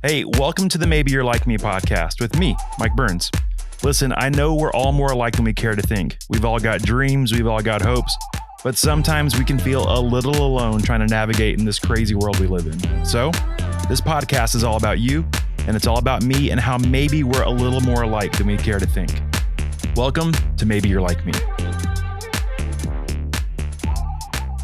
Hey, welcome to the Maybe You're Like Me podcast with me, Mike Burns. Listen, I know we're all more alike than we care to think. We've all got dreams, we've all got hopes, but sometimes we can feel a little alone trying to navigate in this crazy world we live in. So, this podcast is all about you, and it's all about me and how maybe we're a little more alike than we care to think. Welcome to Maybe You're Like Me.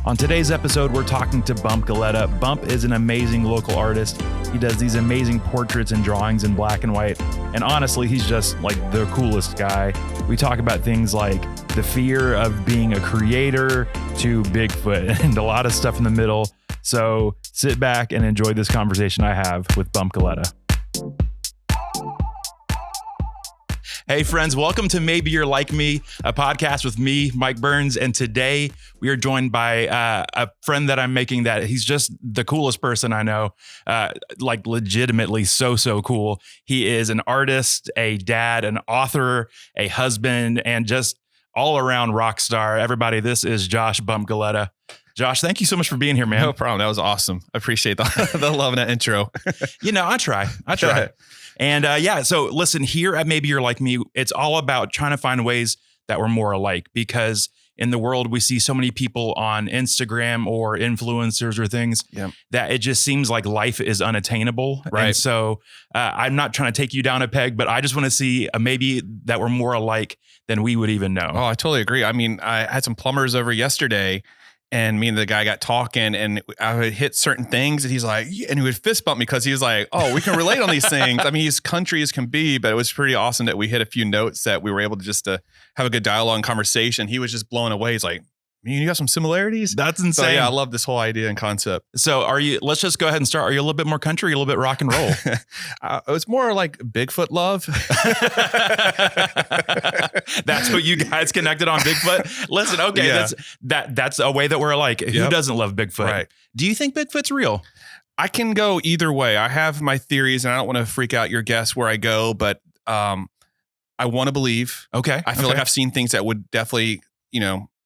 On today's episode, we're talking to Bump Galletta. Bump is an amazing local artist. He does these amazing portraits and drawings in black and white. And honestly, he's just like the coolest guy. We talk about things like the fear of being a creator to Bigfoot and a lot of stuff in the middle. So sit back and enjoy this conversation I have with Bump Galletta. Hey friends, welcome to Maybe You're Like Me, a podcast with me, Mike Burns. And today we are joined by a friend that I'm making that he's just the coolest person I know, like legitimately so cool. He is an artist, a dad, an author, a husband, and just all around rock star. Everybody, this is Josh Bump Galletta. Josh, thank you so much for being here, man. No problem. That was awesome. I appreciate the love in that intro. You know, I try. And so listen, here at Maybe You're Like Me, it's all about trying to find ways that we're more alike, because in the world, we see so many people on Instagram or influencers or things that it just seems like life is unattainable. Right. And so I'm not trying to take you down a peg, but I just want to see maybe that we're more alike than we would even know. Oh, I totally agree. I mean, I had some plumbers over yesterday, and me and the guy got talking, and I would hit certain things, and he's like, and he would fist bump me because he was like, oh, we can relate on these things. I mean, he's country as can be, but it was pretty awesome that we hit a few notes that we were able to just to have a good dialogue and conversation. He was just blown away. He's like, you got some similarities? That's insane. So, yeah, I love this whole idea and concept. So let's just go ahead and start. Are you a little bit more country, or a little bit rock and roll? It was more like Bigfoot love. That's what you guys connected on, Bigfoot. Listen, okay, Yeah. that's a way that we're alike. Who doesn't love Bigfoot? Right. Do you think Bigfoot's real? I can go either way. I have my theories, and I don't want to freak out your guess where I go, but I want to believe. Okay. I feel like I've seen things that would definitely,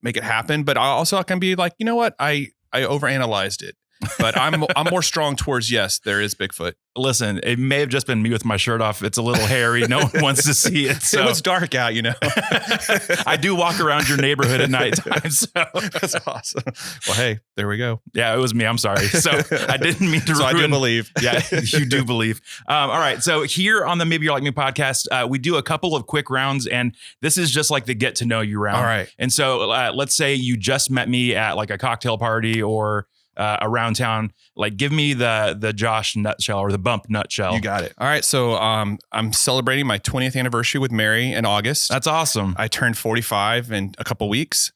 make it happen. But I can be like, you know what? I overanalyzed it. But I'm more strong towards yes, there is Bigfoot. Listen, it may have just been me with my shirt off. It's a little hairy. No one wants to see it. So it was dark out, I do walk around your neighborhood at nighttime. So that's awesome. Well, hey, there we go. Yeah, it was me. I'm sorry. So I didn't mean to ruin. I do believe. Yeah, you do believe. All right. So here on the Maybe You're Like Me podcast, we do a couple of quick rounds, and this is just like the get to know you round. All right. And so let's say you just met me at like a cocktail party or around town. Like, give me the Josh nutshell or the Bump nutshell. You got it. All right. So I'm celebrating my 20th anniversary with Mary in August. That's awesome. I turned 45 in a couple weeks.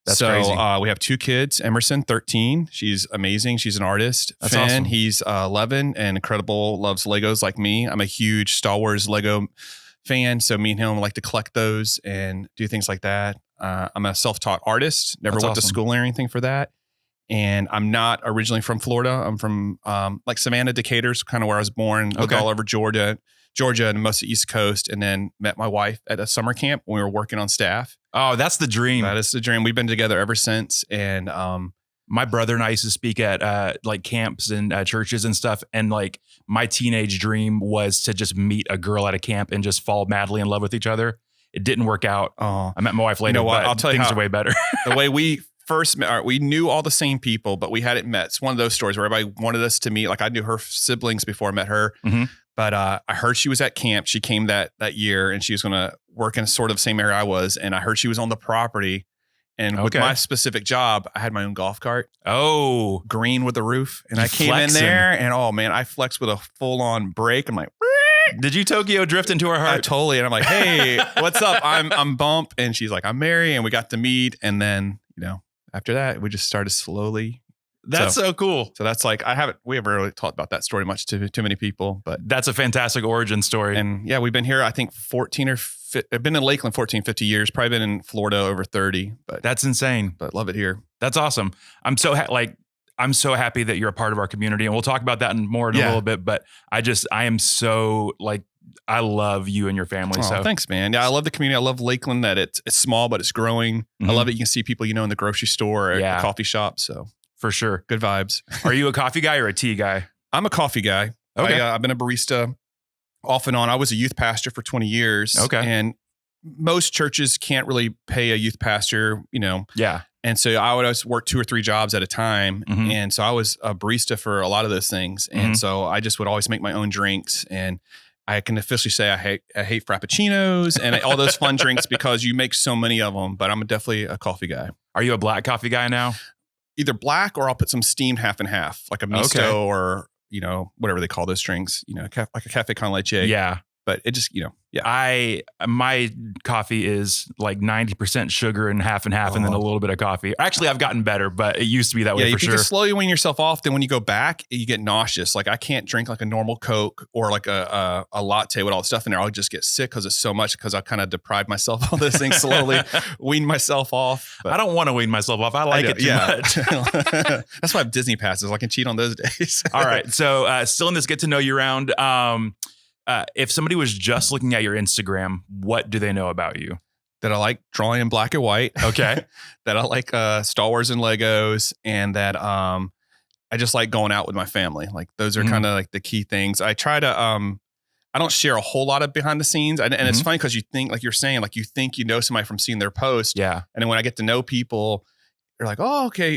That's so crazy. We have two kids. Emerson, 13. She's amazing. She's an artist. That's Finn, awesome. He's 11 and incredible. Loves Legos like me. I'm a huge Star Wars Lego fan. So me and him like to collect those and do things like that. I'm a self-taught artist. Never That's went to awesome. school or anything for that. And I'm not originally from Florida. I'm from like Savannah, Decatur's kind of where I was born. Lived all over Georgia and most of the East Coast, and then met my wife at a summer camp when we were working on staff. Oh, that's the dream. That is the dream. We've been together ever since. And my brother and I used to speak at like camps and churches and stuff. And like my teenage dream was to just meet a girl at a camp and just fall madly in love with each other. It didn't work out. I met my wife later. You know what? But I'll tell you things how- are way better. the way we first met, we knew all the same people, but we hadn't met. It's one of those stories where everybody wanted us to meet. Like I knew her siblings before I met her. Mhm. But I heard she was at camp. She came that year, and she was going to work in sort of the same area I was. And I heard she was on the property. And with my specific job, I had my own golf cart. Oh, Green with the roof. And You I came flexing. in there, and oh man, I flexed with a full on brake. I'm like, did you Tokyo drift into her I heart? totally. And I'm like, hey, what's up? I'm Bump. And she's like, I'm Mary. And we got to meet. And then, after that, we just started slowly. That's so cool. So that's like, we haven't really talked about that story much to too many people, but. That's a fantastic origin story. And yeah, we've been here, I think I've been in Lakeland 14, 50 years, probably been in Florida over 30, but that's insane. But love it here. That's awesome. I'm so happy that you're a part of our community, and we'll talk about that more in a little bit, but I am so like, I love you and your family. Oh, so thanks, man. Yeah, I love the community. I love Lakeland that it's small, but it's growing. Mm-hmm. I love it. You can see people, in the grocery store or a coffee shop. So for sure. Good vibes. Are you a coffee guy or a tea guy? I'm a coffee guy. Okay. I've been a barista off and on. I was a youth pastor for 20 years. Okay. And most churches can't really pay a youth pastor, Yeah. And so I would always work 2 or 3 jobs at a time. Mhm. And so I was a barista for a lot of those things. And Mhm. so I just would always make my own drinks. And I can officially say I hate frappuccinos and all those fun drinks because you make so many of them. But I'm definitely a coffee guy. Are you a black coffee guy now? Either black or I'll put some steamed half and half, like a misto Okay. or, whatever they call those drinks, like a cafe con leche. Yeah. But it just, yeah. My coffee is like 90% sugar and half, and then a little bit of coffee. Actually, I've gotten better, but it used to be that way Yeah, for if you sure. can slowly wean yourself off, then when you go back, you get nauseous. Like I can't drink like a normal Coke or like a latte with all the stuff in there. I'll just get sick because it's so much because I kind of deprive myself of all those things slowly, wean myself off. I don't want to wean myself off. I like it too much. That's why I have Disney passes. I can cheat on those days. All right. So still in this get to know you round. If somebody was just looking at your Instagram, what do they know about you? That I like drawing in black and white. Okay. That I like Star Wars and Legos, and that I just like going out with my family. Like those are kind of like the key things. I try to I don't share a whole lot of behind the scenes, and it's funny because you think, like you're saying, like you think you know somebody from seeing their post, Yeah. and then when I get to know people, they're like, oh, okay,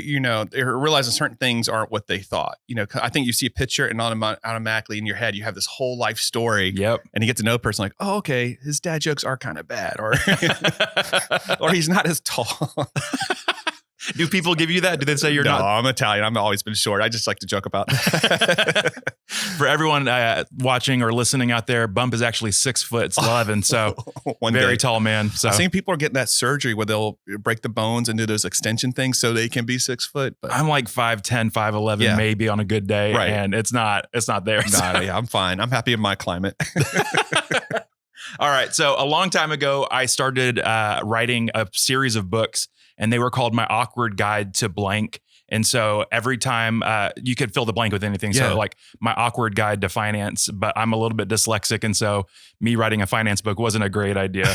they're realizing certain things aren't what they thought. I think you see a picture and automatically in your head, you have this whole life story. Yep. And you get to know a person like, oh, okay, his dad jokes are kind of bad, or or he's not as tall. Do people give you that? Do they say you're not? No, I'm Italian. I've always been short. I just like to joke about that. For everyone watching or listening out there, Bump is actually 6'11", so very tall man. So I've seen people are getting that surgery where they'll break the bones and do those extension things so they can be 6 foot. But I'm like 5'10", 5'11", maybe on a good day, right. And it's not there. No, yeah, I'm fine. I'm happy in my climate. All right. So a long time ago, I started writing a series of books, and they were called My Awkward Guide to Blank. And so every time you could fill the blank with anything. Yeah. So like My Awkward Guide to Finance, but I'm a little bit dyslexic. And so me writing a finance book wasn't a great idea.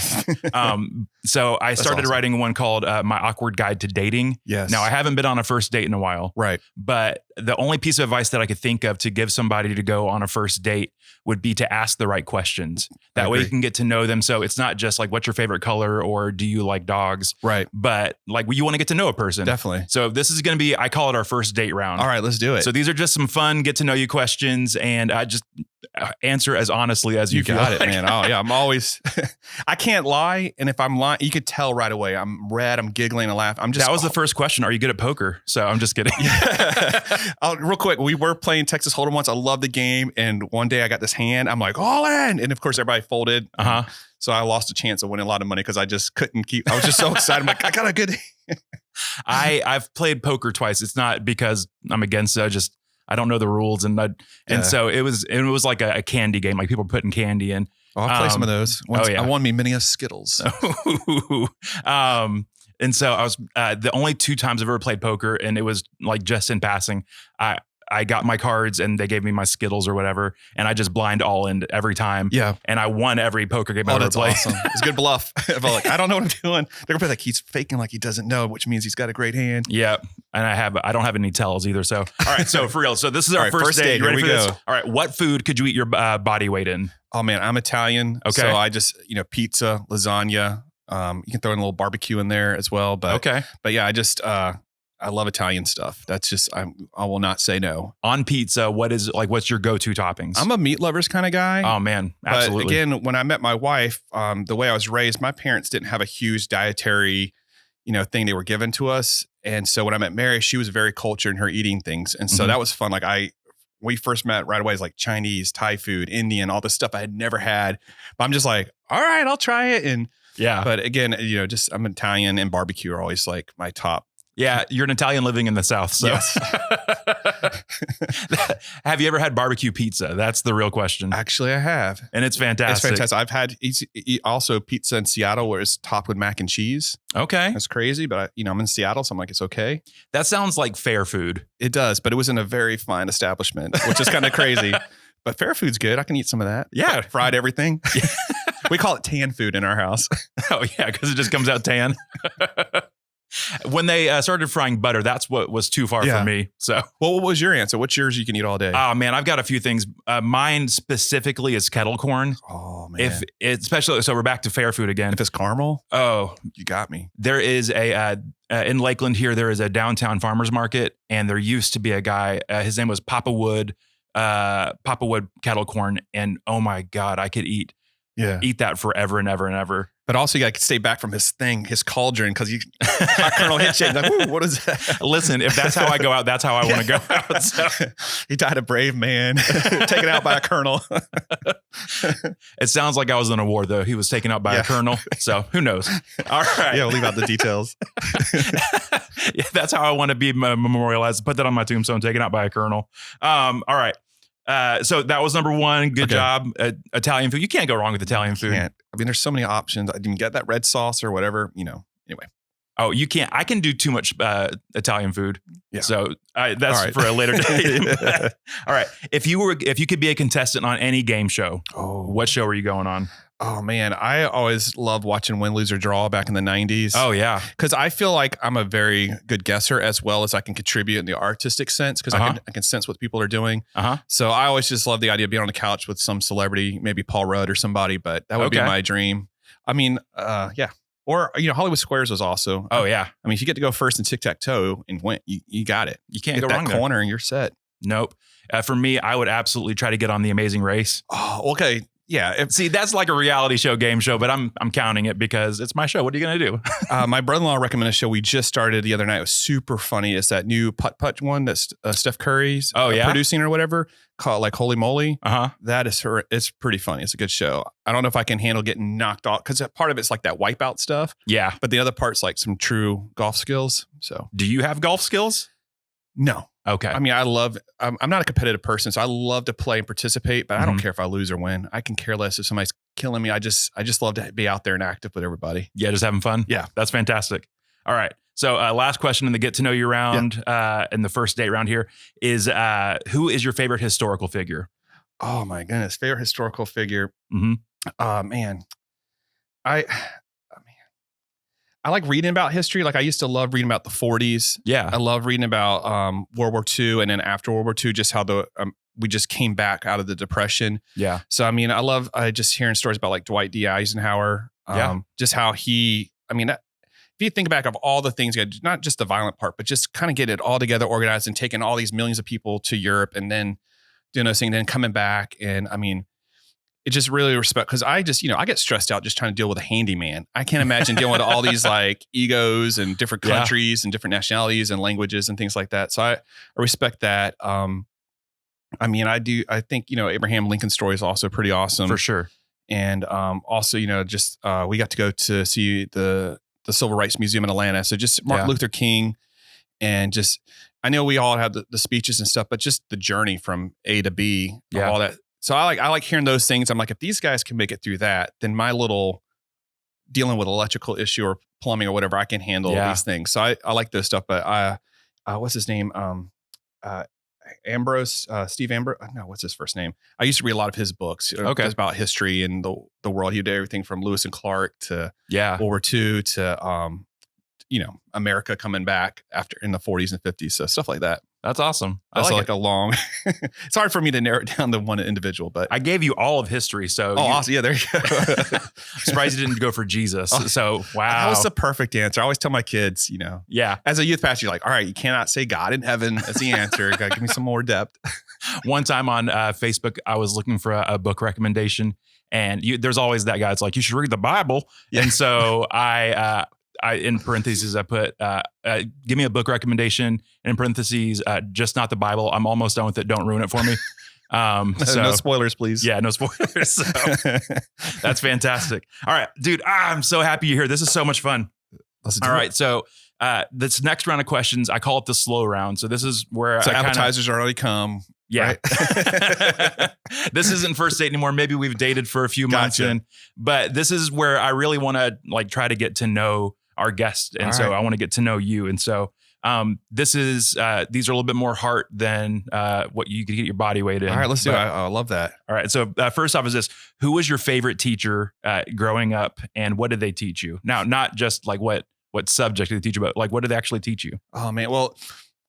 So I started writing one called My Awkward Guide to Dating. Yes. Now I haven't been on a first date in a while. Right. But the only piece of advice that I could think of to give somebody to go on a first date would be to ask the right questions. That way you can get to know them. So it's not just like, what's your favorite color or do you like dogs? Right. But like you want to get to know a person. Definitely. So this is going to be, I call it our first date round. All right, let's do it. So these are just some fun, get to know you questions, and I just answer as honestly as you got feel it, man. Oh yeah. I'm always, I can't lie. And if I'm lying, you could tell right away. I'm red. I'm giggling and laughing. I'm just, that was the first question. Are you good at poker? So I'm just kidding. Real quick. We were playing Texas Hold'em once. I love the game. And one day I got this hand. I'm like, all in. And of course everybody folded. So I lost a chance of winning a lot of money because I just couldn't keep, I was just so excited. I'm like, I got a good hand. I've played poker twice. It's not because I'm against it. I don't know the rules. And so it was like a candy game. Like people putting candy in. Oh, I'll play some of those. Once, I won me many a Skittles. And so I was the only 2 times I've ever played poker, and it was like just in passing. I got my cards and they gave me my Skittles or whatever, and I just blind all in every time. Yeah. And I won every poker game I ever played. Awesome. It's a good bluff. If I'm like, I don't know what I'm doing. They're gonna be like, he's faking like he doesn't know, which means he's got a great hand. Yeah. And I don't have any tells either. So, all right. So for real. So this is our first date. You ready for this? All right. What food could you eat your body weight in? Oh man, I'm Italian. Okay. So I just, pizza, lasagna. You can throw in a little barbecue in there as well. But yeah, I love Italian stuff. That's just, I will not say no. On pizza, what's your go-to toppings? I'm a meat lovers kind of guy. Oh man, absolutely. But again, when I met my wife, the way I was raised, my parents didn't have a huge dietary, thing they were given to us. And so when I met Mary, she was very cultured in her eating things. And so that was fun. Like we first met right away. It's like Chinese, Thai food, Indian, all this stuff I had never had. But I'm just like, all right, I'll try it. And yeah. But again, I'm Italian, and barbecue are always like my top. Yeah, you're an Italian living in the South. So. Yes. Have you ever had barbecue pizza? That's the real question. Actually, I have. And it's fantastic. It's fantastic. I've had also pizza in Seattle where it's topped with mac and cheese. Okay. That's crazy, but I'm in Seattle, so I'm like, it's okay. That sounds like fair food. It does, but it was in a very fine establishment, which is kind of crazy. But fair food's good. I can eat some of that. Yeah. Fried everything. We call it tan food in our house. Oh, yeah, because it just comes out tan. When they started frying butter, that's what was too far for me. So, well, what was your answer? What's yours you can eat all day? Oh man, I've got a few things. Mine specifically is kettle corn. Oh man. If it's especially, so we're back to fair food again. If it's caramel, oh, you got me. There is in Lakeland here, there is a downtown farmer's market, and there used to be a guy, his name was Papa Wood kettle corn. And oh my God, I could eat that forever and ever and ever. But also you got to stay back from his cauldron, because hot kernel hit you. Like, ooh, what is that? Listen, if that's how I go out, that's how I want to go out. So. He died a brave man, taken out by a colonel. It sounds like I was in a war, though. He was taken out by a colonel. So who knows? All right. Yeah, we'll leave out the details. Yeah, that's how I want to be memorialized. Put that on my tombstone, taken out by a colonel. All right. So that was number one. Good job. Italian food. You can't go wrong with Italian food. Can't. I mean, there's so many options. I didn't get that red sauce or whatever, anyway. Oh, you can't. I can do too much Italian food. Yeah. So that's right. for a later day. All right. If you could be a contestant on any game show, what show are you going on? Oh man, I always loved watching Win, Lose or Draw back in the 90s. Oh yeah. Because I feel like I'm a very good guesser, as well as I can contribute in the artistic sense, because I can sense what people are doing. So I always just love the idea of being on the couch with some celebrity, maybe Paul Rudd or somebody, but that would be my dream. I mean, yeah. Or, Hollywood Squares was also. Oh yeah. I mean, if you get to go first in tic-tac-toe and win, you got it. You can't go wrong that corner and you're set. Nope. For me, I would absolutely try to get on The Amazing Race. Oh, okay. Yeah. See, that's like a reality show game show, but I'm counting it because it's my show. What are you going to do? My brother-in-law recommended a show we just started the other night. It was super funny. It's that new putt-putt one that's Steph Curry's producing or whatever, called like Holy Moly. That is it's pretty funny. It's a good show. I don't know if I can handle getting knocked off, because part of it's like that wipeout stuff. Yeah. But the other part's like some true golf skills. So do you have golf skills? No. Okay. I mean, I'm not a competitive person, so I love to play and participate, but I don't care if I lose or win. I can care less if somebody's killing me. I just love to be out there and active with everybody. Yeah. Just having fun. Yeah. That's fantastic. All right. So last question in the get to know you round, in the first date round here is, who is your favorite historical figure? Oh my goodness. Favorite historical figure. Man, I like reading about history. Like I used to love reading about the 40s. Yeah. I love reading about World War II, and then after World War II, just how we just came back out of the Depression. Yeah. So, I mean, I love just hearing stories about like Dwight D. Eisenhower. Just how if you think back of all the things, not just the violent part, but just kind of get it all together, organized, and taking all these millions of people to Europe, and then doing those things, then coming back. And I mean, it just really respect, because I just, I get stressed out just trying to deal with a handyman. I can't imagine dealing with all these like egos and different countries and different nationalities and languages and things like that. So I respect that. I mean, I think, Abraham Lincoln's story is also pretty awesome. For sure. And also, just we got to go to see the Civil Rights Museum in Atlanta. So just Martin Luther King, and just, I know we all have the speeches and stuff, but just the journey from A to B, all that. So I like hearing those things. I'm like, if these guys can make it through that, then my little dealing with electrical issue or plumbing or whatever, I can handle these things. So I like those stuff. But what's his name? Ambrose, Steve Ambrose. No, what's his first name? I used to read a lot of his books. Okay. About history and the world. He did everything from Lewis and Clark to World War II to America coming back after in the 40s and 50s. So stuff like that. That's awesome. That's like a long, it's hard for me to narrow it down to one individual, but I gave you all of history. So awesome. Yeah, there you go. Surprised you didn't go for Jesus. So wow. That was the perfect answer. I always tell my kids, as a youth pastor, you're like, all right, you cannot say God in heaven as the answer. Got to give me some more depth. One time on Facebook, I was looking for a book recommendation, and there's always that guy. It's like, you should read the Bible. Yeah. And so I in parentheses, I put, give me a book recommendation, and in parentheses, just not the Bible. I'm almost done with it. Don't ruin it for me. So no spoilers, please. Yeah, no spoilers. So, that's fantastic. All right, dude, I'm so happy you're here. This is so much fun. All right. So this next round of questions, I call it the slow round. So this is where appetizers already come. Yeah. Right? This isn't first date anymore. Maybe we've dated for a few months in, but this is where I really want to try to get to know our guest. And I want to get to know you. And so these are a little bit more heart than what you could get your body weight in. All right, let's do it. I love that. All right. So first off is this: who was your favorite teacher growing up, and what did they teach you? Now, not just like what What subject did they teach you about? Like, what did they actually teach you? Oh man. Well,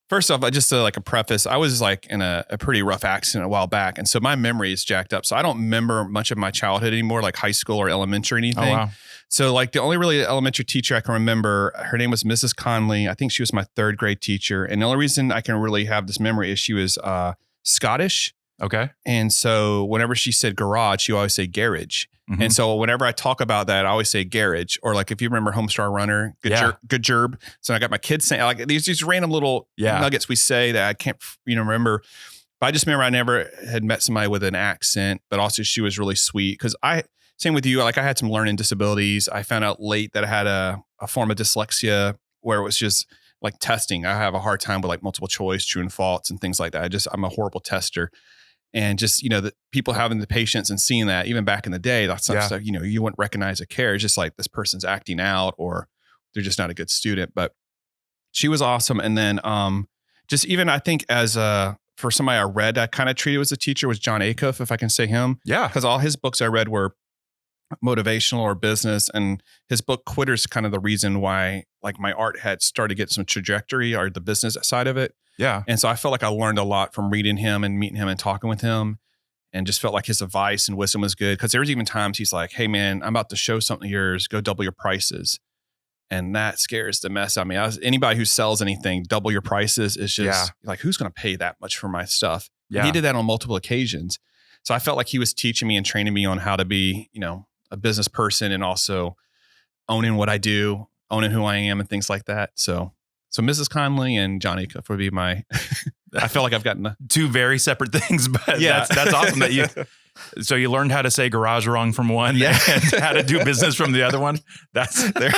first off, just like a preface, I was like in a pretty rough accident a while back. And so my memory is jacked up. So I don't remember much of my childhood anymore, like high school or elementary or anything. Oh, wow. So like the only really elementary teacher I can remember, her name was Mrs. Conley. I think she was my third grade teacher. And the only reason I can really have this memory is she was Scottish. Okay. And so whenever she said garage, she always say garage. Mhm. And so whenever I talk about that, I always say garage, or like if you remember Homestar Runner, good gerb. So I got my kids saying like these random little nuggets we say that I can't remember. But I just remember I never had met somebody with an accent, but also she was really sweet because same with you. Like I had some learning disabilities. I found out late that I had a form of dyslexia where it was just like testing. I have a hard time with like multiple choice, true and false, and things like that. I'm a horrible tester. And just, the people having the patience and seeing that even back in the day, that's not stuff, you wouldn't recognize a care. It's just like this person's acting out or they're just not a good student. But she was awesome. And then just even I think as for somebody I read, I kind of treated as a teacher was John Acove, if I can say him. Yeah. Because all his books I read were motivational or business. And his book Quitter's kind of the reason why like my art had started to get some trajectory or the business side of it. Yeah. And so I felt like I learned a lot from reading him and meeting him and talking with him, and just felt like his advice and wisdom was good. Cause there was even times he's like, hey man, I'm about to show something of yours, go double your prices. And that scares the mess out of me. Anybody who sells anything, double your prices is just like, who's going to pay that much for my stuff? Yeah. And he did that on multiple occasions. So I felt like he was teaching me and training me on how to be, a business person and also owning what I do, owning who I am and things like that. So Mrs. Conley and Johnny Cuff would be my, I feel like I've gotten two very separate things, but that's awesome that so you learned how to say garage wrong from one and how to do business from the other one. That's there.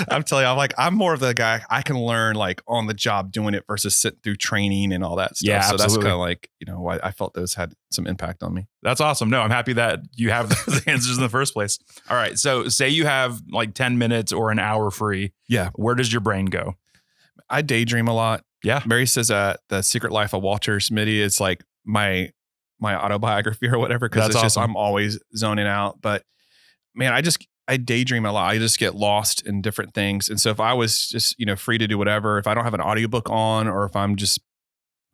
I'm telling you, I'm more of the guy I can learn like on the job doing it versus sitting through training and all that stuff. Yeah, so absolutely. That's kind of like, why I felt those had some impact on me. That's awesome. No, I'm happy that you have those answers in the first place. All right. So say you have like 10 minutes or an hour free. Yeah. Where does your brain go? I daydream a lot. Yeah. Mary says The Secret Life of Walter Smitty is like my autobiography or whatever. Cause it's just, I'm always zoning out, but man, I daydream a lot. I just get lost in different things. And so if I was just, free to do whatever, if I don't have an audiobook on, or if I'm just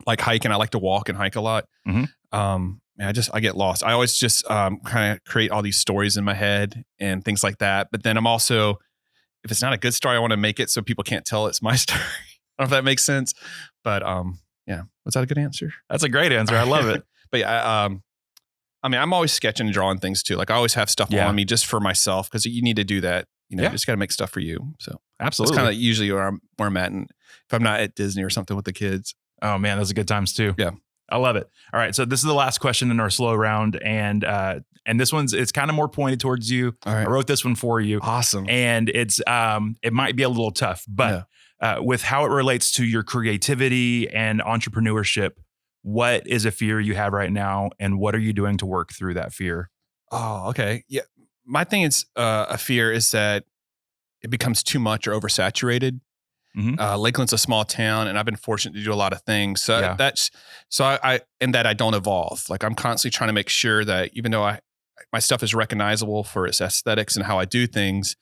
like hiking, I like to walk and hike a lot. Mm-hmm. I get lost. I always just kind of create all these stories in my head and things like that. But then I'm also, if it's not a good story, I want to make it so people can't tell it's my story. I don't know if that makes sense, but was that a good answer? That's a great answer. I love it. But yeah, I'm always sketching and drawing things too. Like I always have stuff on me just for myself because you need to do that. You just got to make stuff for you. So absolutely, that's kind of usually where I'm at. And if I'm not at Disney or something with the kids, oh man, those are good times too. Yeah, I love it. All right, so this is the last question in our slow round, and this it's kind of more pointed towards you. All right. I wrote this one for you. Awesome, and it's it might be a little tough, but with how it relates to your creativity and entrepreneurship. What is a fear you have right now, and what are you doing to work through that fear? Oh, okay. Yeah. My thing is a fear is that it becomes too much or oversaturated. Mm-hmm. Lakeland's a small town, and I've been fortunate to do a lot of things. So I don't evolve. Like I'm constantly trying to make sure that even though my stuff is recognizable for its aesthetics and how I do things,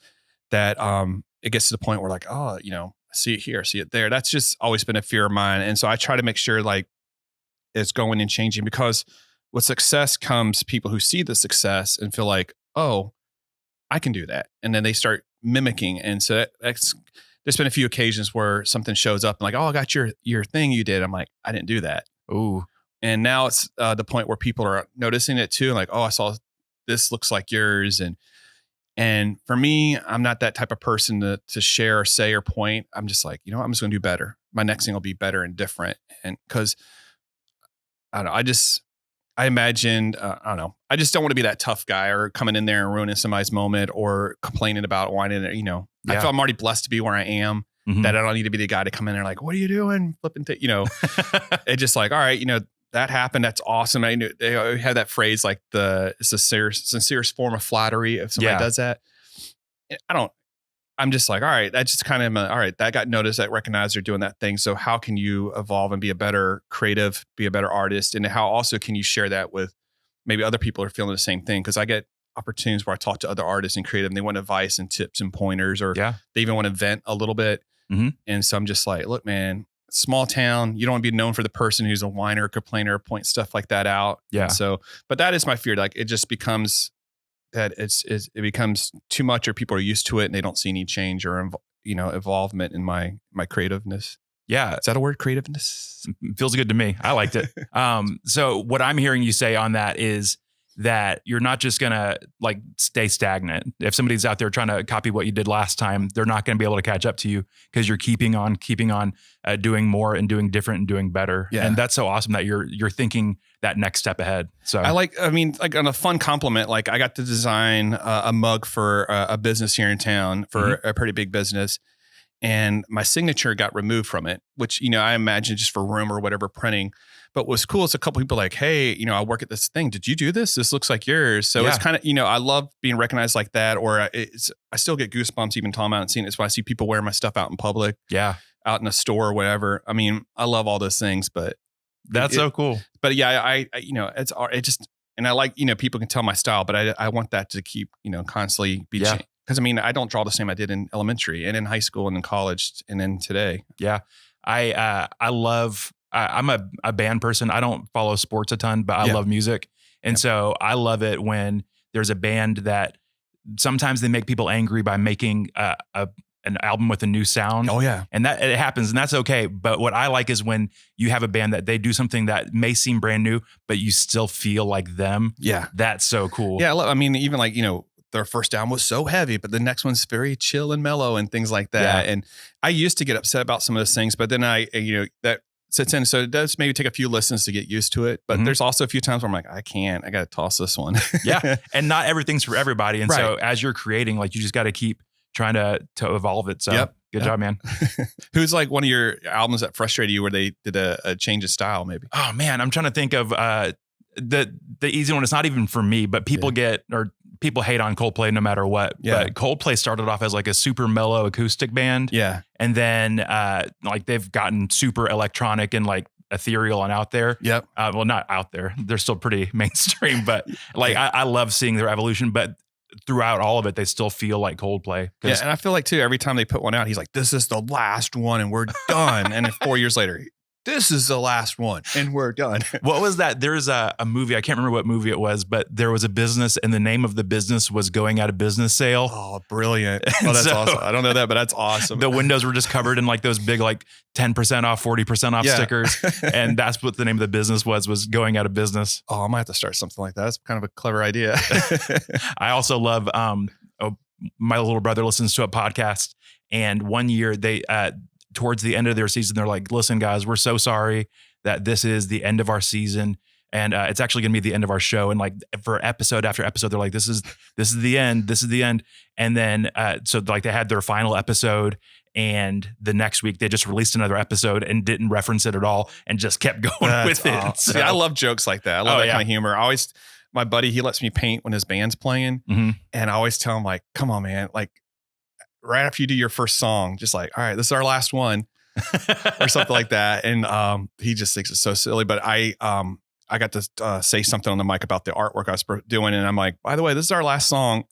that it gets to the point where like, I see it here, I see it there. That's just always been a fear of mine. And so I try to make sure like it's going and changing, because with success comes people who see the success and feel like, oh, I can do that. And then they start mimicking. And so there's been a few occasions where something shows up and like, oh, I got your thing you did. I'm like, I didn't do that. Ooh. And now it's the point where people are noticing it too. Like, oh, I saw this looks like yours. And for me, I'm not that type of person to share or say or point. I'm just like, I'm just going to do better. My next thing will be better and different. And because I don't know, I imagined, I don't know. I just don't want to be that tough guy or coming in there and ruining somebody's moment or complaining about why didn't, I feel I'm already blessed to be where I am, that I don't need to be the guy to come in there like, what are you doing? Flipping, it's just like, all right, that happened. That's awesome. I knew they had that phrase, like it's a sincerest form of flattery if somebody does that. I'm just like, all right, that's just kind of, all right, that got noticed, that recognized they're doing that thing. So how can you evolve and be a better creative, be a better artist? And how also can you share that with maybe other people who are feeling the same thing? Because opportunities where I talk to other artists and creative, and they want advice and tips and pointers, or Yeah. they even want to vent a little bit. Mhm. And so I'm just like, look, man, small town, you don't want to be known for the person who's a whiner, complainer, point stuff like that out. Yeah. And so, but that is my fear. Like it just becomes that it becomes too much, or people are used to it and they don't see any change or, involvement in my creativeness. Yeah. Is that a word? Creativeness? Feels good to me. I liked it. So what I'm hearing you say on that is that you're not just going to like stay stagnant. If somebody's out there trying to copy what you did last time, they're not going to be able to catch up to you because you're keeping on doing more and doing different and doing better. Yeah. And that's so awesome that you're thinking that next step ahead. So like on a fun compliment, like I got to design a mug for a business here in town for a pretty big business. And my signature got removed from it, which, I imagine just for room or whatever printing. But what's cool is a couple people like, hey, I work at this thing. Did you do this? This looks like yours. So it's kind of, I love being recognized like that. Or I still get goosebumps even talking about it and seeing it. It's when I see people wear my stuff out in public. Yeah. Out in a store or whatever. I mean, I love all those things, but that's so cool. But yeah, I it just, and I like, people can tell my style, but I want that to keep, constantly be changed. Because I don't draw the same I did in elementary and in high school and in college and then today. Yeah. I'm a band person. I don't follow sports a ton, but I love music. And so I love it when there's a band that sometimes they make people angry by making an album with a new sound. Oh yeah. And that it happens and that's okay. But what I like is when you have a band that they do something that may seem brand new, but you still feel like them. Yeah. That's so cool. Yeah. even like, their first album was so heavy, but the next one's very chill and mellow and things like that. Yeah. And I used to get upset about some of those things, but then that sits in. So it does maybe take a few listens to get used to it. But there's also a few times where I'm like, I got to toss this one. Yeah. And not everything's for everybody. And so as you're creating, like you just got to keep trying to evolve it. So good job, man. Who's like one of your albums that frustrated you where they did a change of style maybe? Oh man, I'm trying to think of the easy one. It's not even for me, but people people hate on Coldplay no matter what. Yeah. But Coldplay started off as like a super mellow acoustic band. Yeah. And then like they've gotten super electronic and like ethereal and out there. Yep. Well, not out there. They're still pretty mainstream, but like I love seeing their evolution, but throughout all of it, they still feel like Coldplay. Yeah. And I feel like too, every time they put one out, he's like, this is the last one and we're done. And then 4 years later, this is the last one and we're done. What was that? There's a movie. I can't remember what movie it was, but there was a business and the name of the business was Going Out of Business Sale. Oh, brilliant. Oh, that's awesome. I don't know that, but that's awesome. The windows were just covered in like those big, like 10% off, 40% off stickers. And that's what the name of the business was Going Out of Business. Oh, I might have to start something like that. That's kind of a clever idea. I also love, my little brother listens to a podcast and one year they, towards the end of their season, they're like, listen, guys, we're so sorry that this is the end of our season. And it's actually going to be the end of our show. And like for episode after episode, they're like, this is the end. This is the end. And then, so like they had their final episode and the next week they just released another episode and didn't reference it at all and just kept going with it. So, see, I love jokes like that. I love that kind of humor. My buddy, he lets me paint when his band's playing. Mm-hmm. And I always tell him like, come on, man. Like, right after you do your first song, just like, all right, this is our last one or something like that. And he just thinks it's so silly. But I got to say something on the mic about the artwork I was doing. And I'm like, by the way, this is our last song.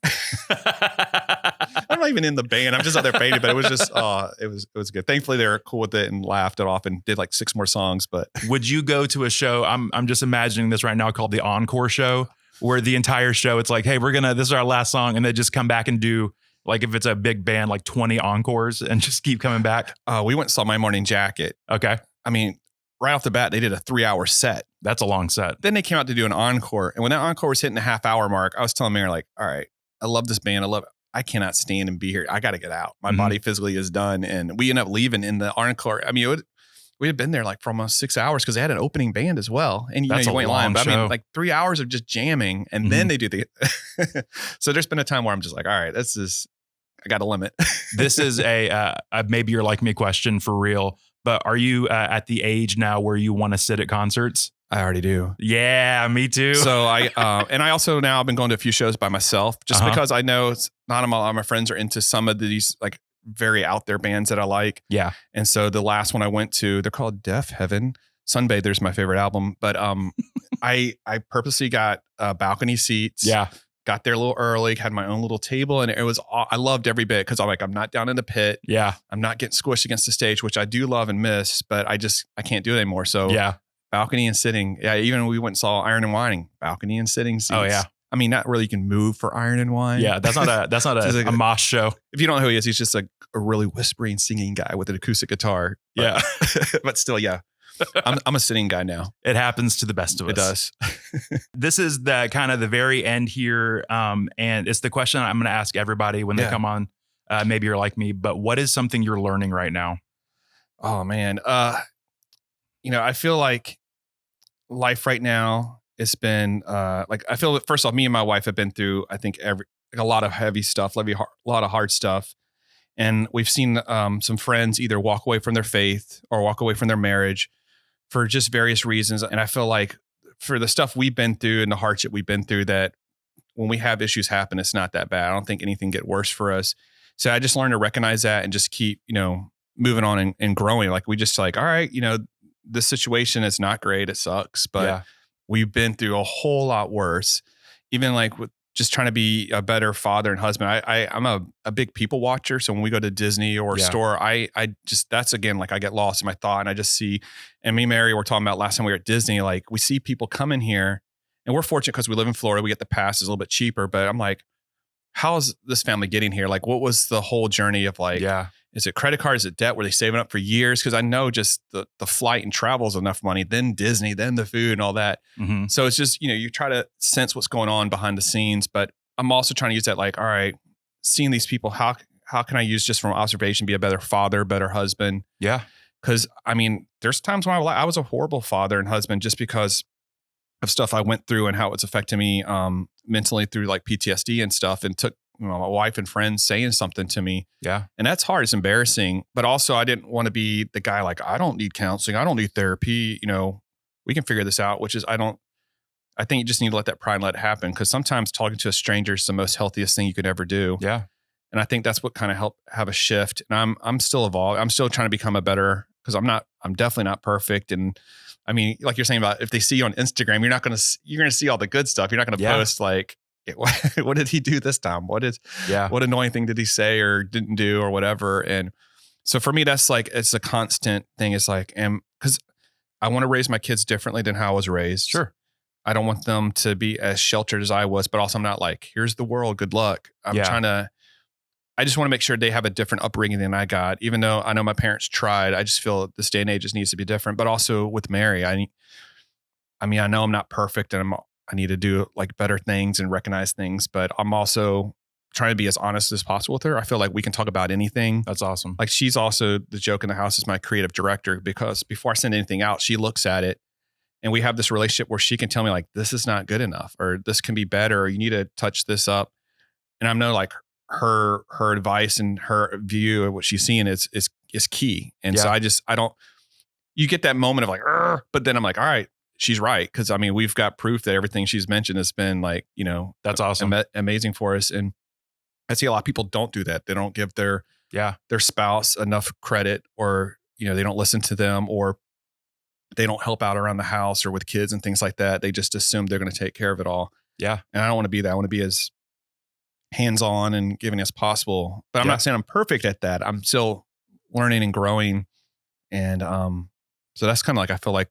I'm not even in the band. I'm just out there painting, but it was just, it was good. Thankfully they were cool with it and laughed it off and did like 6 more songs. But would you go to a show? I'm just imagining this right now called the Encore Show, where the entire show, it's like, hey, this is our last song. And they just come back and do, like if it's a big band, like 20 encores and just keep coming back. We went and saw My Morning Jacket. Okay. I mean, right off the bat, they did a 3-hour set. That's a long set. Then they came out to do an encore. And when that encore was hitting the half-hour mark, I was telling Mary, like, all right, I love this band. I cannot stand and be here. I got to get out. My body physically is done. And we ended up leaving in the encore. I mean, we had been there like for almost 6 hours because they had an opening band as well. And you wait line. But I mean, like 3 hours of just jamming. And then they do the. So there's been a time where I'm just like, all right, I got a limit. This is a maybe you're like me question for real. But are you at the age now where you want to sit at concerts? I already do. Yeah, me too. So and I also now I've been going to a few shows by myself just because I know not a lot of my friends are into some of these like very out there bands that I like. Yeah. And so the last one I went to, they're called Deaf Heaven. Sunbather's my favorite album, but I purposely got balcony seats. Yeah. got there a little early, had my own little table, and I loved every bit because I'm not down in the pit. Yeah. I'm not getting squished against the stage, which I do love and miss, but I can't do it anymore. So Yeah. balcony and sitting. Yeah. Even we went and saw Iron and Wining, balcony and sitting seats. Oh yeah. I mean, not really. You can move for Iron and Wine. Yeah. That's not a Mosh show. If you don't know who he is, he's just a really whispering, singing guy with an acoustic guitar. But, Yeah. but still, yeah. I'm a sitting guy now. It happens to the best of us. It does. This is the kind of the very end here. And it's the question I'm going to ask everybody when they come on. Maybe you're like me, but what is something you're learning right now? Oh man. I feel like life right now, it's been I feel that first off, me and my wife have been through, I think a lot of heavy stuff, a lot of hard stuff. And we've seen some friends either walk away from their faith or walk away from their marriage for just various reasons. And I feel like for the stuff we've been through and the hardship we've been through, that when we have issues happen, it's not that bad. I don't think anything get worse for us. So I just learned to recognize that and just keep, moving on and growing. Like we just all right, this situation is not great. It sucks, but we've been through a whole lot worse. Even like with just trying to be a better father and husband. I'm a big people watcher. So when we go to Disney or a store, I just, that's again, like I get lost in my thought and I just see, and me and Mary were talking about last time we were at Disney, like we see people come in here and we're fortunate because we live in Florida. We get the passes a little bit cheaper, but I'm like, how's this family getting here? Like, what was the whole journey of like, is it credit card? Is it debt? Were they saving up for years? Because I know just the flight and travel is enough money, then Disney, then the food and all that. Mm-hmm. So it's just, you try to sense what's going on behind the scenes. But I'm also trying to use that like, all right, seeing these people, how can I use just from observation, be a better father, better husband? Yeah. Because I mean, there's times when I was a horrible father and husband just because of stuff I went through and how it's affecting me mentally through like PTSD and stuff, and took my wife and friends saying something to me. Yeah. And that's hard. It's embarrassing. But also I didn't want to be the guy like, I don't need counseling. I don't need therapy. We can figure this out, which is, I think you just need to let that pride and let it happen. Because sometimes talking to a stranger is the most healthiest thing you could ever do. Yeah. And I think that's what kind of helped have a shift. And I'm still evolving. I'm still trying to become a better, because I'm definitely not perfect. And I mean, like you're saying about if they see you on Instagram, you're going to see all the good stuff. You're not going to post like, what did he do this time? What annoying thing did he say or didn't do or whatever? And so for me, that's like, it's a constant thing. It's like, because I want to raise my kids differently than how I was raised. Sure. I don't want them to be as sheltered as I was, but also I'm not like, here's the world, good luck. I just want to make sure they have a different upbringing than I got, even though I know my parents tried. I just feel this day and age just needs to be different. But also with Mary, I know I'm not perfect and I need to do like better things and recognize things, but I'm also trying to be as honest as possible with her. I feel like we can talk about anything. That's awesome. Like she's also the joke in the house is my creative director, because before I send anything out, she looks at it and we have this relationship where she can tell me like, this is not good enough, or this can be better, or you need to touch this up. And I know like her advice and her view of what she's seeing is key. And so you get that moment of like, but then I'm like, all right, she's right. Cause I mean, we've got proof that everything she's mentioned has been like, that's awesome. Amazing for us. And I see a lot of people don't do that. They don't give their spouse enough credit, or, they don't listen to them, or they don't help out around the house or with kids and things like that. They just assume they're going to take care of it all. Yeah. And I don't want to be that. I want to be as hands-on and giving as possible, but I'm not saying I'm perfect at that. I'm still learning and growing. And, so that's kind of like, I feel like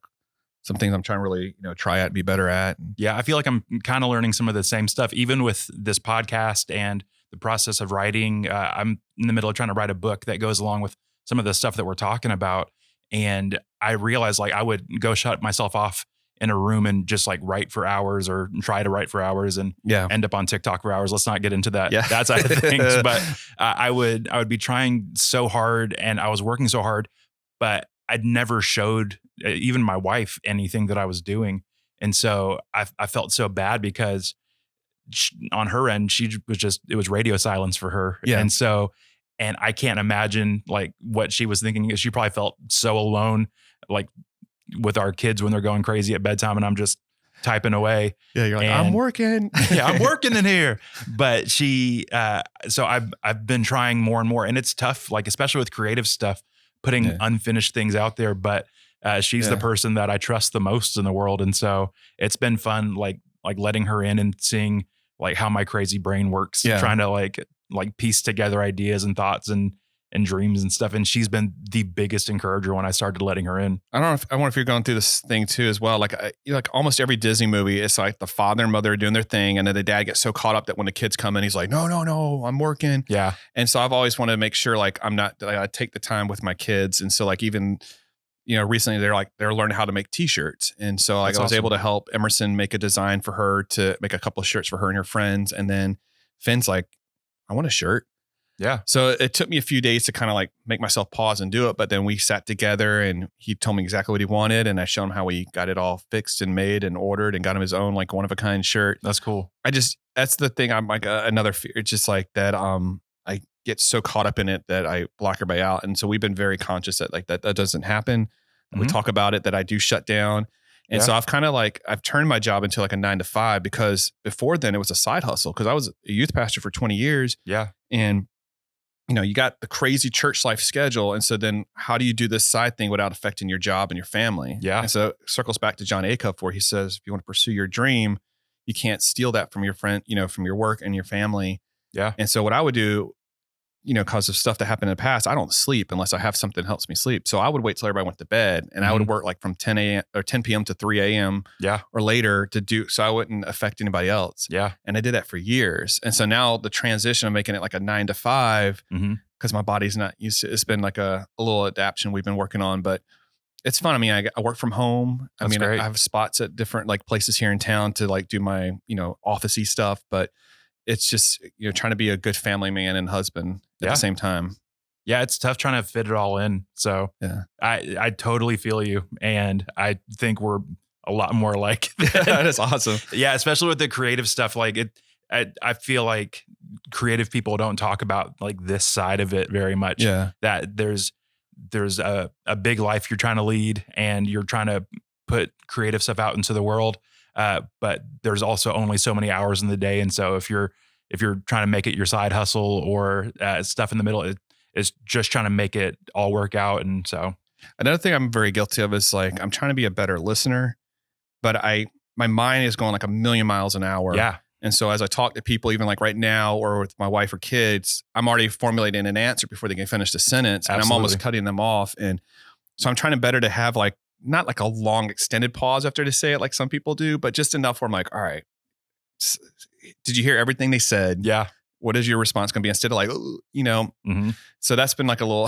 some things I'm trying to really, try at and be better at. Yeah. I feel like I'm kind of learning some of the same stuff, even with this podcast and the process of writing. I'm in the middle of trying to write a book that goes along with some of the stuff that we're talking about. And I realized like I would go shut myself off in a room and just like write for hours, or try to write for hours, and end up on TikTok for hours. Let's not get into that side of things. But I would be trying so hard, and I was working so hard, but I'd never showed even my wife anything that I was doing. And so I felt so bad because on her end, it was radio silence for her. Yeah. And I can't imagine like what she was thinking. She probably felt so alone, like with our kids when they're going crazy at bedtime and I'm just typing away. Yeah. You're like, I'm working. I'm working in here. But so I've been trying more and more, and it's tough, like, especially with creative stuff, putting unfinished things out there. But she's the person that I trust the most in the world. And so it's been fun, like letting her in and seeing like how my crazy brain works, Yeah. trying to like piece together ideas and thoughts and dreams and stuff. And she's been the biggest encourager when I started letting her in. I wonder if you're going through this thing too as well. Like, like almost every Disney movie, it's like the father and mother are doing their thing, and then the dad gets so caught up that when the kids come in, he's like, no, I'm working. Yeah. And so I've always wanted to make sure like I take the time with my kids. And so like even, recently they're learning how to make t-shirts. And so like I was able to help Emerson make a design for her to make a couple of shirts for her and her friends. And then Finn's like, I want a shirt. Yeah. So it took me a few days to kind of like make myself pause and do it. But then we sat together and he told me exactly what he wanted. And I showed him how we got it all fixed and made and ordered and got him his own like one of a kind shirt. That's cool. That's the thing. I'm like another fear. It's just like that. I get so caught up in it that I block everybody out. And so we've been very conscious that like that doesn't happen. Mm-hmm. We talk about it, that I do shut down. And so I've kind of like, I've turned my job into like a 9 to 5 because before then it was a side hustle because I was a youth pastor for 20 years. Yeah. And you got the crazy church life schedule. And so then how do you do this side thing without affecting your job and your family? Yeah. And so it circles back to John Acove where he says, if you want to pursue your dream, you can't steal that from your friend, from your work and your family. Yeah. And so what I would do, because of stuff that happened in the past, I don't sleep unless I have something that helps me sleep. So I would wait till everybody went to bed and I would work like from 10 a.m. or 10 p.m. to 3 a.m. or later so I wouldn't affect anybody else. Yeah. And I did that for years. And so now the transition of making it like a 9 to 5, because my body's not used to it. It's been like a little adaptation we've been working on, but it's fun. I mean, I work from home. That's great. I have spots at different like places here in town to like do my, office-y stuff, but it's just, trying to be a good family man and husband at the same time. Yeah. It's tough trying to fit it all in. So I totally feel you. And I think we're a lot more alike. That is awesome. Yeah. Especially with the creative stuff. Like I feel like creative people don't talk about like this side of it very much. Yeah. That there's a big life you're trying to lead and you're trying to put creative stuff out into the world. But there's also only so many hours in the day. And so if you're trying to make it your side hustle or stuff in the middle, it's just trying to make it all work out. And so another thing I'm very guilty of is like, I'm trying to be a better listener, but my mind is going like a million miles an hour. Yeah. And so as I talk to people, even like right now or with my wife or kids, I'm already formulating an answer before they can finish the sentence. Absolutely. And I'm almost cutting them off. And so I'm trying to better to have like, not like a long extended pause after they say it like some people do, but just enough where I'm like, all right, did you hear everything they said? Yeah. What is your response going to be? Instead of like, So that's been like a little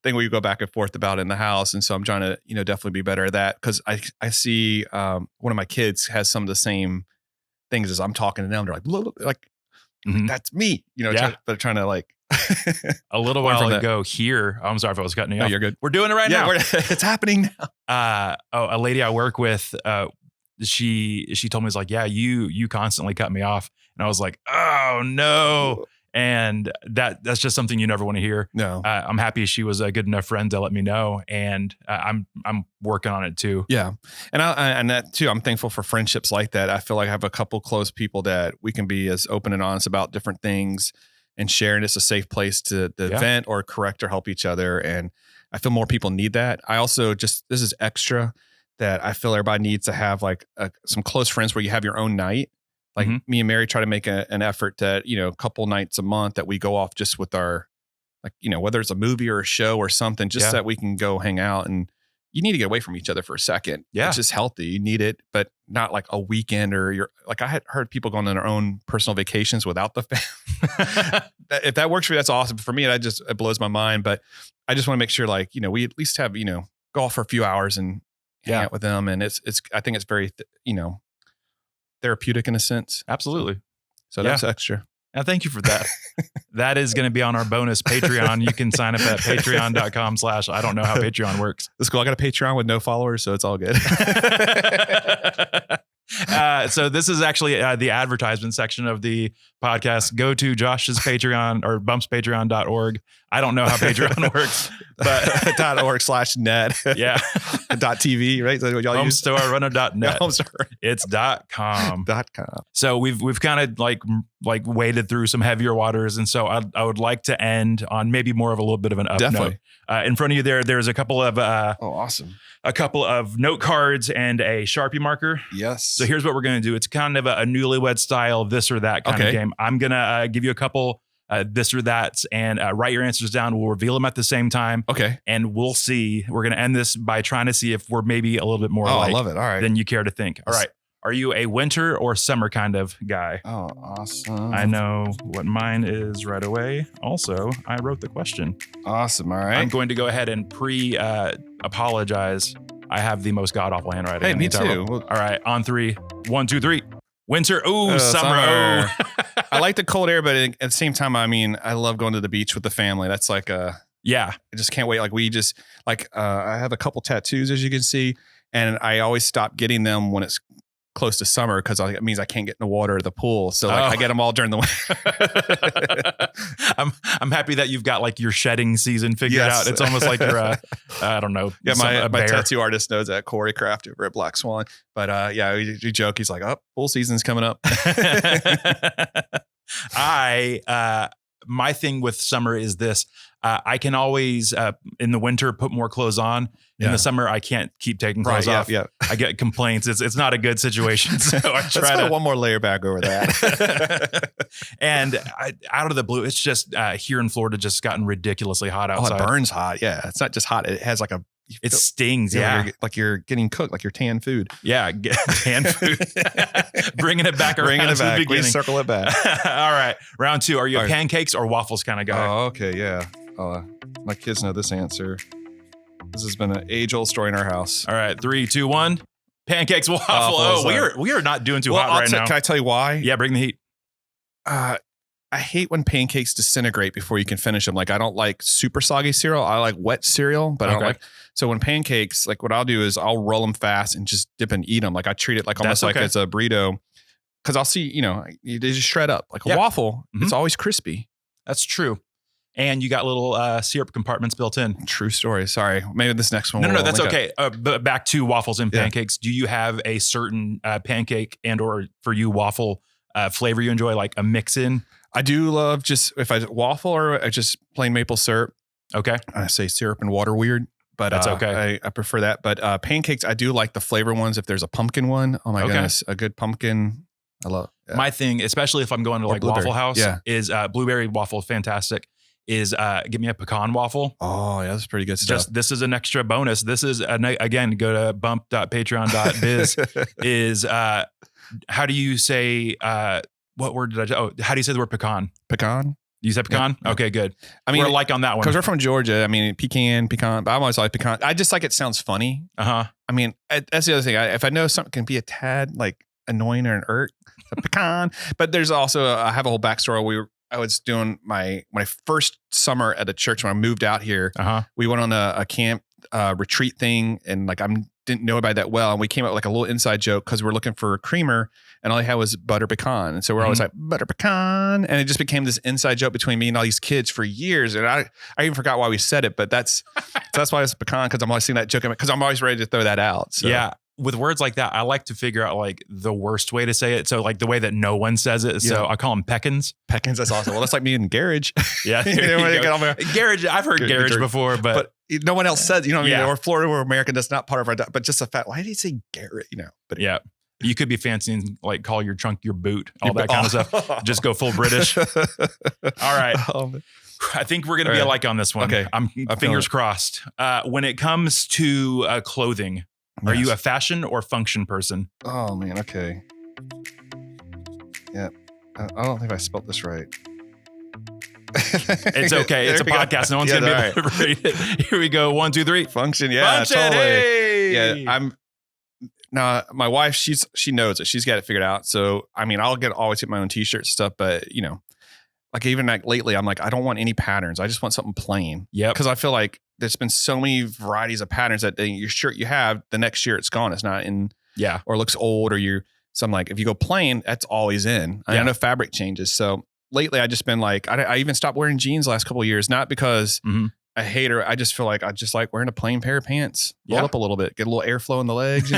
thing where you go back and forth about in the house. And so I'm trying to, definitely be better at that. Cause I see one of my kids has some of the same things as I'm talking to them. They're like, that's me, but trying to like, a little while ago here. I'm sorry if I was cutting you off. You're good. We're doing it right now. It's happening now. A lady I work with, she told me, it's like, yeah, you constantly cut me off. And I was like, oh no. And that's just something you never want to hear. No. I'm happy she was a good enough friend to let me know. And I'm working on it too. Yeah. And that too, I'm thankful for friendships like that. I feel like I have a couple close people that we can be as open and honest about different things and share. And it's a safe place to vent or correct or help each other. And I feel more people need that. I also this is extra that I feel everybody needs to have like some close friends where you have your own night. Like me and Mary try to make an effort that, a couple nights a month that we go off just with our, like, whether it's a movie or a show or something, just that we can go hang out. And you need to get away from each other for a second. Yeah. It's just healthy. You need it, but not like a weekend or I had heard people going on their own personal vacations without the family. If that works for you, that's awesome. For me, it blows my mind, but I just want to make sure like, we at least have, go off for a few hours and hang out with them. And I think it's very, therapeutic in a sense. Absolutely. So that's extra. And thank you for that. That is going to be on our bonus Patreon. You can sign up at patreon.com/ I don't know how Patreon works. That's cool. I got a Patreon with no followers, so it's all good. So this is actually the advertisement section of the podcast. Go to Josh's Patreon or bumpspatreon.org. I don't know how Patreon works, but .org/net. Yeah. .tv, right? So y'all Homestarrunner.net. No, It's .com. .com. So we've kind of like like waded through some heavier waters. And so I would like to end on maybe more of a little bit of an up Definitely. note. In front of you there's a couple of awesome. a couple of note cards and a Sharpie marker. Yes. So here's what we're going to do. It's kind of a newlywed style, this or that kind of game. I'm going to give you a couple this or that's and write your answers down. We'll reveal them at the same time. Okay. And we'll see. We're going to end this by trying to see if we're maybe a little bit more I love it. All right. than you care to think. All right. Are you a winter or summer kind of guy? Oh, awesome. I know what mine is right away. Also, I wrote the question. Awesome. All right. I'm going to go ahead and apologize. I have the most god-awful handwriting. Hey, me too. All right. On 3. 1, 2, 3. Winter. Ooh, summer. Summer. I like the cold air, but at the same time, I mean, I love going to the beach with the family. That's like yeah. I just can't wait. Like I have a couple tattoos, as you can see, and I always stop getting them when it's close to summer because it means I can't get in the water or the pool. So I get them all during the winter. I'm happy that you've got like your shedding season figured out. It's almost like you're I don't know. Yeah, my tattoo artist knows that, Corey Craft over at Black Swan. But yeah, we joke. He's like, oh, pool season's coming up. My thing with summer is this. I can always, in the winter, put more clothes on. In the summer, I can't keep taking clothes off. Yeah. I get complaints. It's not a good situation. So I try to one more layer back over that. And out of the blue, it's just here in Florida, just gotten ridiculously hot outside. Oh, it burns hot. Yeah. It's not just hot. It has like it stings. Yeah. You're getting cooked, like your tan food. Yeah. Tan food. Bringing it back around. Bringing it back. Please circle it back. All right. Round 2. Are you a pancakes or waffles kind of guy? Oh, okay. Yeah. My kids know this answer. This has been an age-old story in our house. All right, 3, 2, 1. Pancakes, waffle. We are not doing too hot right now. Can I tell you why? Yeah, bring the heat. I hate when pancakes disintegrate before you can finish them. Like I don't like super soggy cereal. I like wet cereal, but I don't like. So when pancakes, like what I'll do is I'll roll them fast and just dip and eat them. Like I treat it like almost like it's a burrito, because I'll see they just shred up like a waffle. Mm-hmm. It's always crispy. That's true. And you got little syrup compartments built in. True story. Sorry. Maybe this next one. No, that's okay. But back to waffles and pancakes. Do you have a certain pancake and or for you waffle flavor you enjoy, like a mix in? I do love just if I waffle or just plain maple syrup. Okay. I say syrup and water weird, but that's okay. I prefer that. But pancakes, I do like the flavor ones. If there's a pumpkin one, oh my goodness, a good pumpkin. I love my thing, especially if I'm going to like Waffle House, is blueberry waffle. Fantastic. Is give me a pecan waffle. Oh yeah, that's pretty good stuff. This is an extra bonus. This is again, go to bump.patreon.biz is how do you say what word did how do you say the word pecan? Pecan? You said pecan? Yeah. Okay, good. I mean, we're like on that one. Because we're from Georgia. I mean, pecan, but I'm always like pecan. I just like it sounds funny. I mean, that's the other thing. If I know something can be a tad like annoying or an irk, a pecan. But there's also I have a whole backstory. I was doing my first summer at a church when I moved out here. We went on a camp retreat thing, and like I didn't know about that well, and we came up with like a little inside joke because we're looking for a creamer, and all I had was butter pecan, and so we're always like butter pecan, and it just became this inside joke between me and all these kids for years, and I even forgot why we said it, but that's why it's pecan, because I'm always seeing that joke because I'm always ready to throw that out. So. Yeah. With words like that, I like to figure out like the worst way to say it. So like the way that no one says it. So I call them pecans. Pecans, that's awesome. Well, that's like me in garage. Yeah. Garage. I've heard garage before, but no one else says, what I mean? Or Florida or American, that's not part of our, but just the fact, why did he say garage? But yeah. You could be fancy and like call your trunk your boot, all that kind of stuff. Just go full British. All right. I think we're going to be alike on this one. Okay. I'm fingers crossed. When it comes to clothing, are you a fashion or function person? Oh man, okay. Yeah. I don't think I spelled this right. It's okay. It's a podcast. No one's going to be able to read it. Here we go. 1, 2, 3. Function. Yeah, function, totally. Hey! Yeah, my wife, she knows it. She's got it figured out. So, I mean, always get my own t-shirts stuff, but like even like lately, I'm like, I don't want any patterns. I just want something plain. Yeah. Because I feel like there's been so many varieties of patterns that your shirt you have, the next year it's gone. It's not in. Yeah. Or looks old so I'm like, if you go plain, that's always in. I know fabric changes. So lately I just been like, I even stopped wearing jeans the last couple of years, not because I hate her. I just feel like I just like wearing a plain pair of pants, roll up a little bit, get a little airflow in the legs,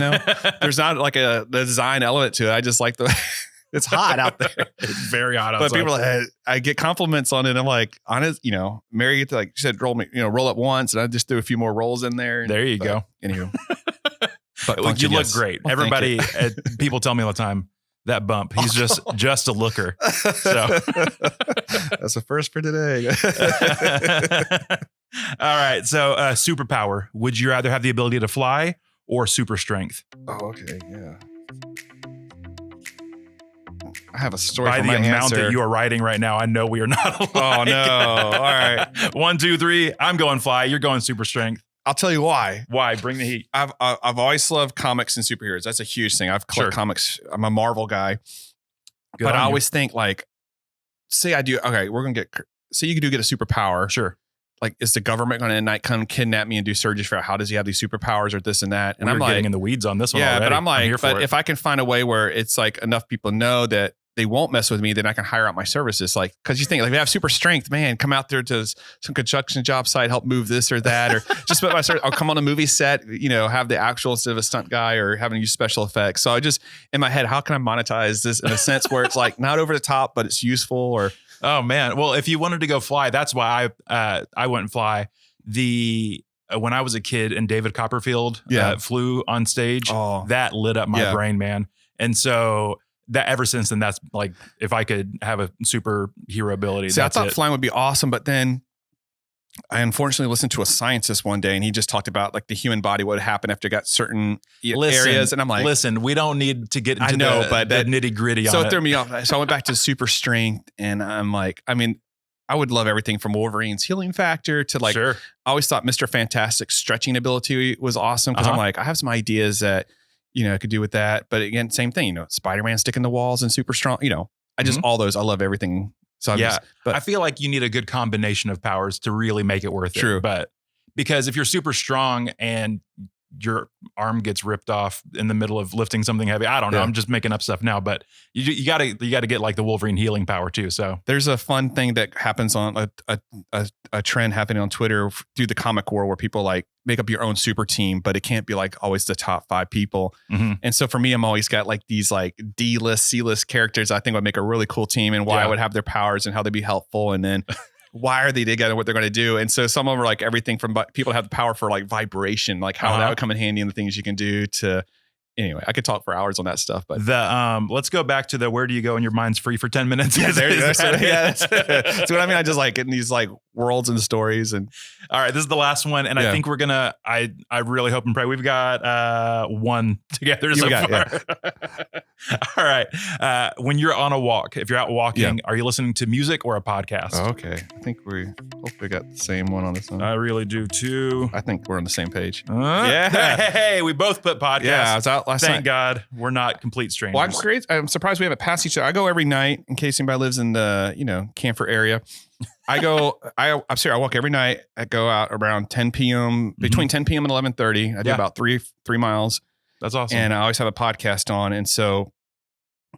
There's not like a design element to it. I just like It's hot out there. It's very hot outside. But people are like, I get compliments on it. I'm like, honest, Mary like she said, roll up once, and I just threw a few more rolls in there. There you go. Anywho, but you look great. Well, everybody, people tell me all the time that bump. He's just a looker. So that's the first for today. All right. So superpower. Would you rather have the ability to fly or super strength? Oh, okay. Yeah. I have a story by for the my amount answer. that you are writing right now. I know we are not alike. Oh no! All right, 1, 2, 3. I'm going fly. You're going super strength. I'll tell you why. Why? Bring the heat. I've always loved comics and superheroes. That's a huge thing. I've collected comics. I'm a Marvel guy, but I always think like, say I do. Okay, say you do get a superpower. Sure. Like, is the government going to at night come kidnap me and do surgery for how does he have these superpowers or this and that? And I'm like, getting in the weeds on this one. Yeah, already. but I'm like, but if I can find a way where it's like enough people know that they won't mess with me, then I can hire out my services. Like, because you think like, if I have super strength, man, come out there to some construction job site, help move this or that, or just put my service. I'll come on a movie set, have the actual instead of a stunt guy or having to use special effects. So I just in my head, how can I monetize this in a sense where it's like not over the top, but it's useful? Or oh man, well, if you wanted to go fly, that's why I went and fly. When I was a kid and David Copperfield flew on stage, that lit up my brain, man. And so that ever since then, that's like, if I could have a superhero ability. See, I thought flying would be awesome, but then I unfortunately listened to a scientist one day and he just talked about like the human body, what would happen after it got certain areas. And I'm like, listen, we don't need to get into but the nitty gritty on it. So it threw me off. So I went back to super strength and I'm like, I would love everything from Wolverine's healing factor to like, I always thought Mr. Fantastic's stretching ability was awesome. Cause I'm like, I have some ideas that, I could do with that. But again, same thing, Spider-Man sticking the walls and super strong, I just, all those, I love everything. So I feel like you need a good combination of powers to really make it worth it. But because if you're super strong and your arm gets ripped off in the middle of lifting something heavy, I don't know. I'm just making up stuff now, but you gotta get like the Wolverine healing power too. So there's a fun thing that happens on a trend happening on Twitter through the comic world where people like make up your own super team, but it can't be like always the top 5 people. Mm-hmm. And so for me, I'm always got like these like D-list, C-list characters I think would make a really cool team and why I would have their powers and how they'd be helpful. And then why are they together, what they're going to do. And so some of them are like everything from people have the power for like vibration, like how that would come in handy and the things you can do to, anyway, I could talk for hours on that stuff, but let's go back to where do you go when your mind's free for 10 minutes? That's what I mean. I just like getting these like worlds and stories. And all right, this is the last one. And I think we're going to, I really hope and pray we've got one together so far. All right. When you're on a walk, if you're out walking, are you listening to music or a podcast? Oh, okay. I think we hopefully got the same one on this one. I really do too. I think we're on the same page. Hey, we both put podcasts. Yeah, I was out last night. Thank God we're not complete strangers. Well, I'm surprised we haven't passed each other. I go every night in case anybody lives in the, Camphor area. I'm sorry, I walk every night. I go out around 10 p.m. between 10 p.m. and 11:30. I do about 3 miles. That's awesome. And I always have a podcast on. And so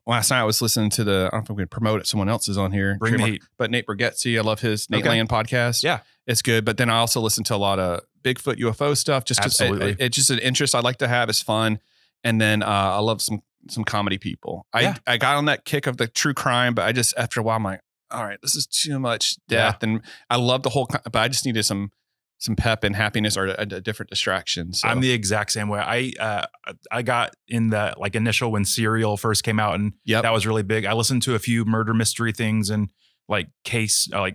last night I was listening to I don't know if we can promote it. Someone else is on here. Bring the heat. But Nate Bargatze, I love his Nate Land podcast. Yeah. It's good. But then I also listen to a lot of Bigfoot UFO stuff. Absolutely. It's just an interest I like to have. It's fun. And then I love some comedy people. I got on that kick of the true crime, but I just, after a while, I'm like, all right, this is too much death. And I love the whole, but I just needed some pep and happiness or a different distraction. So I'm the exact same way. I got in the like initial when Serial first came out and that was really big. I listened to a few murder mystery things and like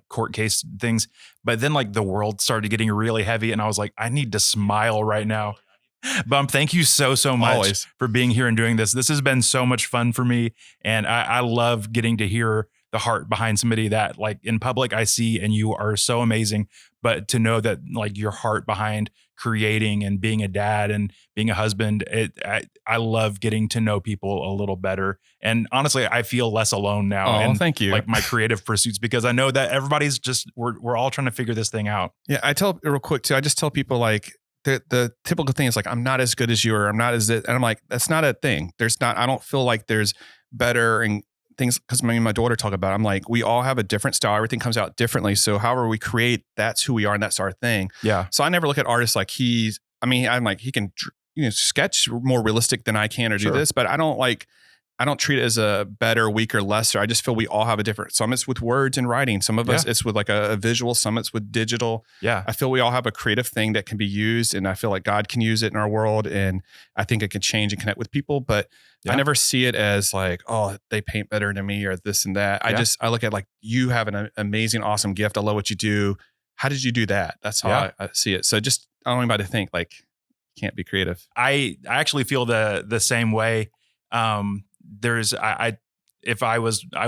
court case things, but then like the world started getting really heavy and I was like, I need to smile right now. Bump, thank you so much for being here and doing this. This has been so much fun for me. And I love getting to hear the heart behind somebody that like in public I see, and you are so amazing, but to know that like your heart behind creating and being a dad and being a husband, I love getting to know people a little better. And honestly, I feel less alone now. Oh, thank you. Like my creative pursuits, because I know that everybody's just, we're all trying to figure this thing out. Yeah. I tell real quick too, I just tell people like, the typical thing is like, I'm not as good as you, or I'm not as it. And I'm like, that's not a thing. I don't feel like there's better and things, because me and my daughter talk about it. I'm like, we all have a different style. Everything comes out differently. So however we create, that's who we are and that's our thing. Yeah. So I never look at artists like I'm like, he can, sketch more realistic than I can or do this, but I don't like I don't treat it as a better, weaker, lesser. I just feel we all have a different. Some it's with words and writing. Some of us it's with like a visual. Some it's with digital. Yeah. I feel we all have a creative thing that can be used, and I feel like God can use it in our world, and I think it can change and connect with people. But I never see it as like, oh, they paint better than me or this and that. I look at like, you have an amazing, awesome gift. I love what you do. How did you do that? That's how I see it. So just I don't want anybody to think like you can't be creative. I actually feel the same way. I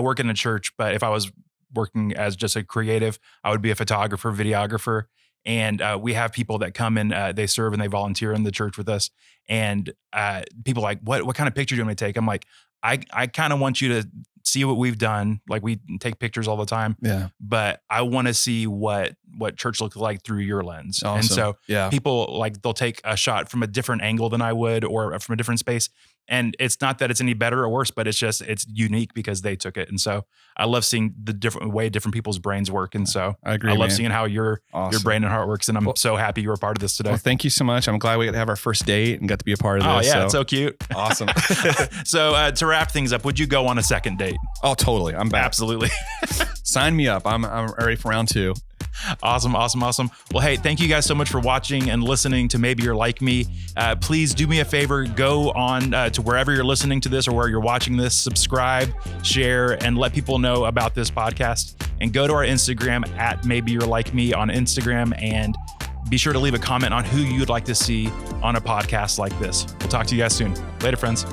work in a church, but if I was working as just a creative, I would be a photographer, videographer. And we have people that come in, they serve and they volunteer in the church with us. And people are like, what kind of picture do you want me to take? I'm like, I kind of want you to see what we've done. Like we take pictures all the time, but I want to see what church looks like through your lens. Awesome. And so people like, they'll take a shot from a different angle than I would, or from a different space. And it's not that it's any better or worse, but it's just, it's unique because they took it. And so I love seeing the different way different people's brains work. And so I agree. I love seeing how your brain and heart works. And I'm so happy you were a part of this today. Well, thank you so much. I'm glad we got to have our first date and got to be a part of this. Oh yeah, it's so cute. Awesome. So to wrap things up, would you go on a second date? Oh, totally. I'm back. Absolutely. Sign me up. I'm ready for round 2. Awesome. Well, hey, thank you guys so much for watching and listening to Maybe You're Like Me. Please do me a favor, go on to wherever you're listening to this or where you're watching this, subscribe, share, and let people know about this podcast. And go to our Instagram at Maybe You're Like Me on Instagram, and be sure to leave a comment on who you'd like to see on a podcast like this. We'll talk to you guys soon. Later, friends.